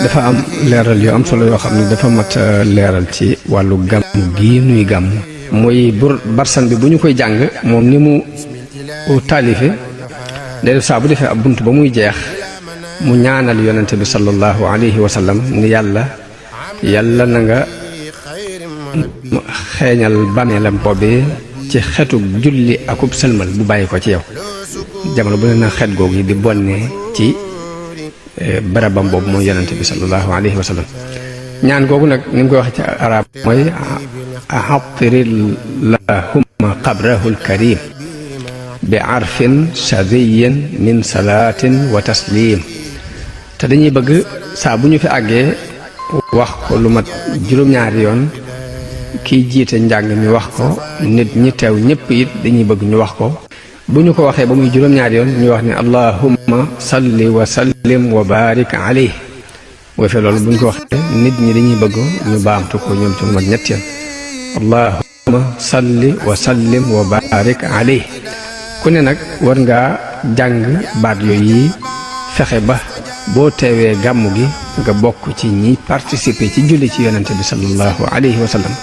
dafa am leeral yu am solo yoo xam ne dafa mat leeral ci wàllu gàmm gii nuy gàmm mooy barsan bi bu ñu koy jàng moom ni mu taalife day def saa bu defee ab bunt ba muy jeex mu ñaanal yonente bi sallallahu alayhi wa sallam ni yàlla na nga xeeñal bàmmeelam boobee ci xetu julli akub sëlmal bu bàyyi ko ci yow jamono bu ne na xet googu di bonnee ci barabam boobu mooy yonente bi sallallahu alayhi wa sallam ñaan googu nag ni mu koy waxee ci arab mooy ahatirillahumma qabrahul karim bi arfin shadiyin min salaatin wa taslim te dañuy bëgg saa bu ñu fi àggee wax ko lu mat juróom-ñaari yoon kiy jiite njàng mi wax ko nit ñi teew ñëpp it dañuy bëgg ñu wax ko bu ñu ko waxee ba muy juróom-ñaari yoon ñu wax ne allahumma salli wa sallim wa barik alayhi boo fee loolu bu ñu ko waxee nit ñi dañuy bëgg ñu baamtu ko ñoom ci lu mat ñetti yoon allahumma salli wa sallim wa barik alayhi ku ne nag war ngaa jàng baat yooyu yi fexe ba boo teewee gàmmu gi nga bokk ci ñi participer ci julli ci yonente bi sallallahu alayhi wa sallam